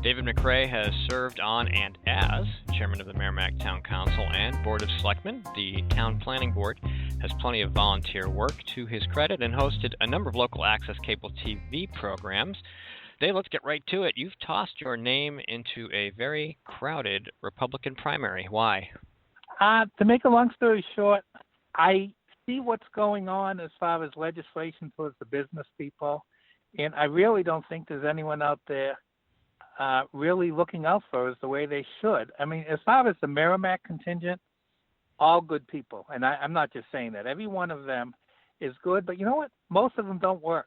David McCray has served on and as chairman of the Merrimack Town Council and Board of Selectmen. The Town Planning Board has plenty of volunteer work to his credit and hosted a number of local access cable TV programs. Dave, let's get right to it. You've tossed your name into a very crowded Republican primary. Why? To make a long story short, I see what's going on as far as legislation towards the business people, and I really don't think there's anyone out there really looking out for us the way they should. I mean, as far as the Merrimack contingent, all good people. And I'm not just saying that. Every one of them is good. But you know what? Most of them don't work.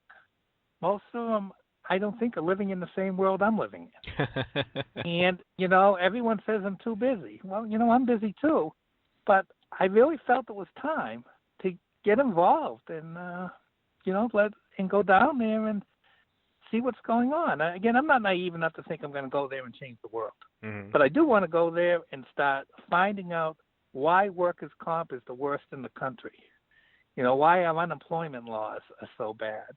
Most of them, I don't think, are living in the same world I'm living in. And, everyone says I'm too busy. Well, I'm busy too. But I really felt it was time to get involved and, go down there and see what's going on. Again, I'm not naive enough to think I'm going to go there and change the world. Mm-hmm. But I do want to go there and start finding out why workers' comp is the worst in the country. Why our unemployment laws are so bad.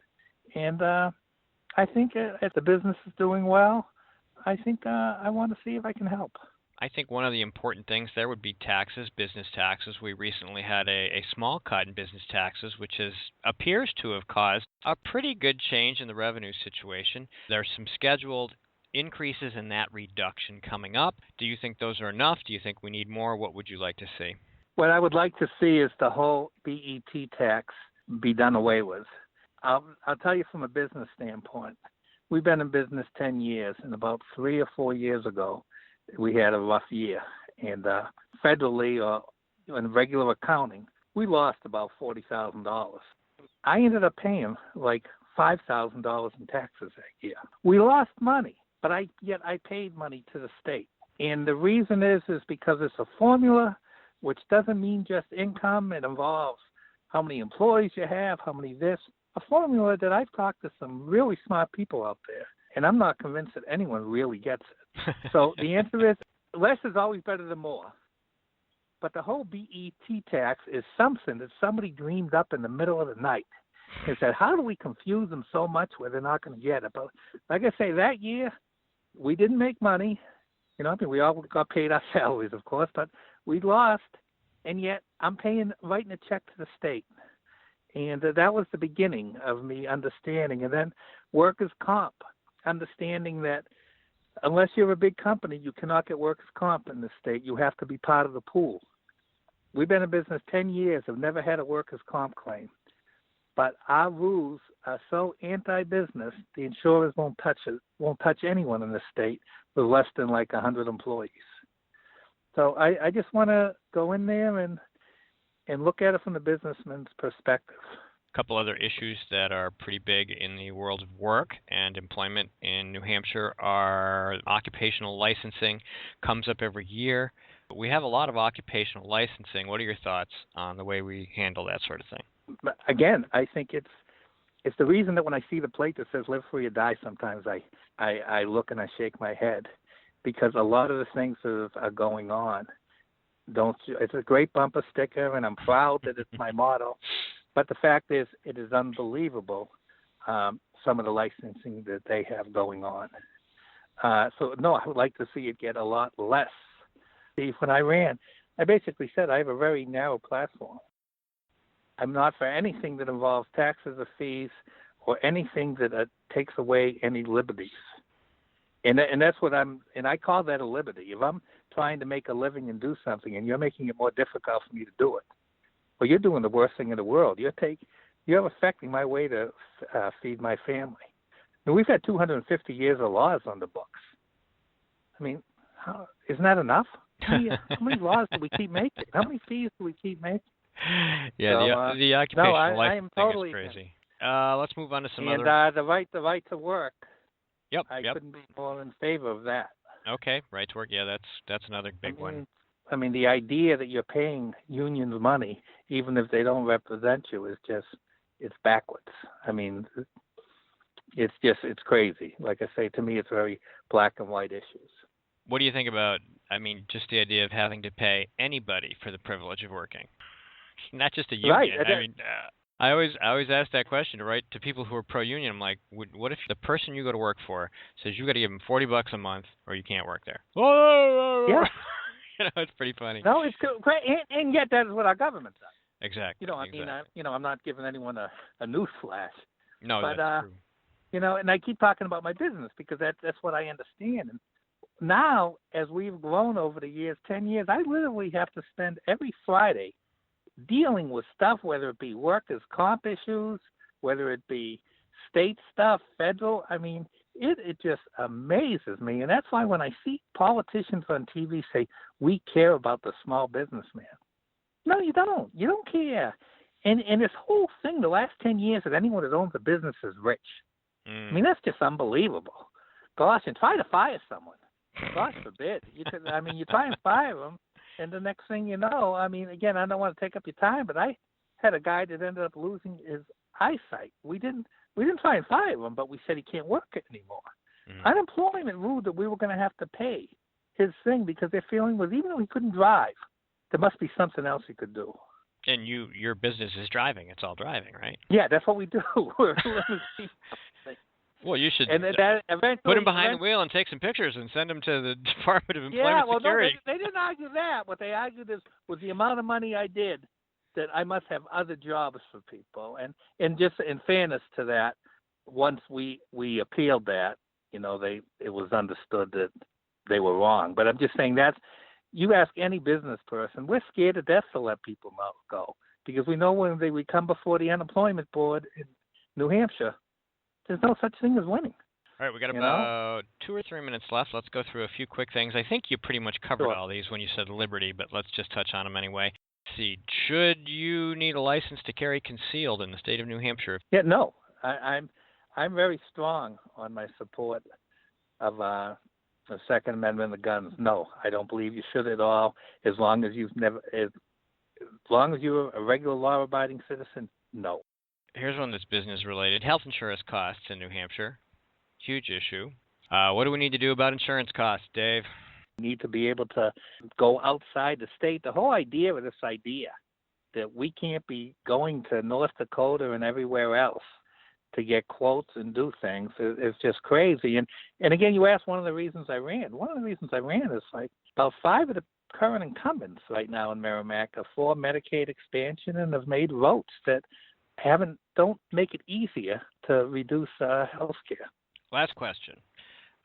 And I think if the business is doing well, I think I want to see if I can help. I think one of the important things there would be taxes, business taxes. We recently had a small cut in business taxes, which appears to have caused a pretty good change in the revenue situation. There's some scheduled increases in that reduction coming up. Do you think those are enough? Do you think we need more? What would you like to see? What I would like to see is the whole BET tax be done away with. I'll tell you from a business standpoint. We've been in business 10 years, and about 3 or 4 years ago, we had a rough year. And federally or in regular accounting, we lost about $40,000. I ended up paying like $5,000 in taxes that year. We lost money, but yet I paid money to the state. And the reason is because it's a formula, which doesn't mean just income. It involves how many employees you have, how many this. A formula that I've talked to some really smart people out there, and I'm not convinced that anyone really gets it. So the answer is less is always better than more. But the whole BET tax is something that somebody dreamed up in the middle of the night and said, how do we confuse them so much where they're not going to get it? But like I say, that year, we didn't make money. We all got paid our salaries, of course, but we lost, and yet I'm writing a check to the state. And that was the beginning of me understanding. And then workers' comp, understanding that unless you're a big company, you cannot get workers' comp in the state. You have to be part of the pool. We've been in business 10 years. I've never had a workers' comp claim. But our rules are so anti-business, the insurers won't touch anyone in the state with less than like 100 employees. So I just want to go in there and look at it from the businessman's perspective. A couple other issues that are pretty big in the world of work and employment in New Hampshire are occupational licensing. Comes up every year. We have a lot of occupational licensing. What are your thoughts on the way we handle that sort of thing? Again, I think it's the reason that when I see the plate that says live free or die, sometimes I look and I shake my head, because a lot of the things that are going on it's a great bumper sticker, and I'm proud that it's my motto. But the fact is, it is unbelievable, some of the licensing that they have going on. So, no, I would like to see it get a lot less. See, when I ran, I basically said I have a very narrow platform. I'm not for anything that involves taxes or fees or anything that takes away any liberties. And that's what and I call that a liberty. If I'm trying to make a living and do something, and you're making it more difficult for me to do it, well, you're doing the worst thing in the world. You're affecting my way to feed my family. And we've had 250 years of laws on the books. I mean, isn't that enough? How many laws do we keep making? How many fees do we keep making? Yeah, so, the occupational license thing is crazy. Let's move on to some other. And the right to work. Yep. I couldn't be more in favor of that. Okay, right to work. Yeah, that's another big one. I mean, the idea that you're paying unions money, even if they don't represent you, it's backwards. I mean, it's crazy. Like I say, to me, it's very black and white issues. What do you think about, just the idea of having to pay anybody for the privilege of working? Not just a union. Right. I always ask that question, right, to people who are pro-union. I'm like, what if the person you go to work for says you got to give them $40 a month or you can't work there? Yeah. It's pretty funny. No, it's great, and yet that is what our government does. Exactly. Mean, I'm not giving anyone a news flash. No, but, that's true. And I keep talking about my business because that's what I understand. And now, as we've grown over the years, 10 years, I literally have to spend every Friday dealing with stuff, whether it be workers' comp issues, whether it be state stuff, federal. I mean, it just amazes me. And that's why when I see politicians on TV say, we care about the small businessman. No, you don't. You don't care. And this whole thing, the last 10 years, that anyone that owns a business is rich. I mean, that's just unbelievable. Gosh, and try to fire someone. Gosh forbid. You try and fire them, and the next thing you know, I mean, again, I don't want to take up your time, but I had a guy that ended up losing his eyesight. We didn't try and fire him, but we said he can't work it anymore. Unemployment ruled that we were going to have to pay his thing because their feeling was even though he couldn't drive, there must be something else he could do. And your business is driving. It's all driving, right? Yeah, that's what we do. Well, you should that put him behind the wheel and take some pictures and send them to the Department of Employment Security. No, they didn't argue that. What they argued is with the amount of money I did, that I must have other jobs for people. And just in fairness to that, once we appealed that, it was understood that they were wrong. But I'm just saying you ask any business person, we're scared to death to let people go because we know when we come before the unemployment board in New Hampshire, there's no such thing as winning. All right, we got about 2 or 3 minutes left. Let's go through a few quick things. I think you pretty much covered all these when you said liberty, but let's just touch on them anyway. Let's see, should you need a license to carry concealed in the state of New Hampshire? Yeah, no. I'm very strong on my support of the Second Amendment of guns. No, I don't believe you should at all. As long as you're a regular law-abiding citizen, no. Here's one that's business related. Health insurance costs in New Hampshire. Huge issue. What do we need to do about insurance costs, Dave? We need to be able to go outside the state. The whole idea of this idea that we can't be going to North Dakota and everywhere else to get quotes and do things is just crazy. And again, you asked one of the reasons I ran. One of the reasons I ran is like about 5 of the current incumbents right now in Merrimack are for Medicaid expansion and have made votes that don't make it easier to reduce health care. Last question.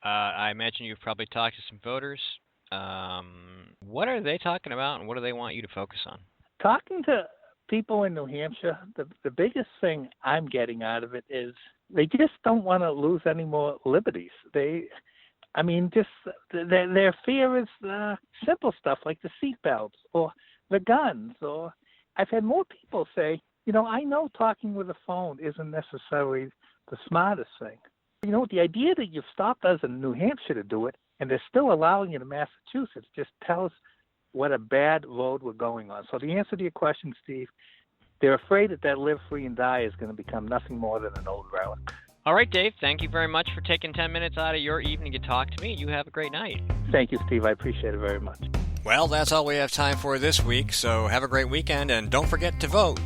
I imagine you've probably talked to some voters. What are they talking about, and what do they want you to focus on? Talking to people in New Hampshire, the biggest thing I'm getting out of it is they just don't want to lose any more liberties. Their fear is simple stuff like the seatbelts or the guns. Or I've had more people say, I know talking with a phone isn't necessarily the smartest thing. The idea that you've stopped us in New Hampshire to do it, and they're still allowing you to Massachusetts, just tells what a bad road we're going on. So the answer to your question, Steve, they're afraid that live free and die is going to become nothing more than an old relic. All right, Dave, thank you very much for taking 10 minutes out of your evening to talk to me. You have a great night. Thank you, Steve. I appreciate it very much. Well, that's all we have time for this week, so have a great weekend, and don't forget to vote.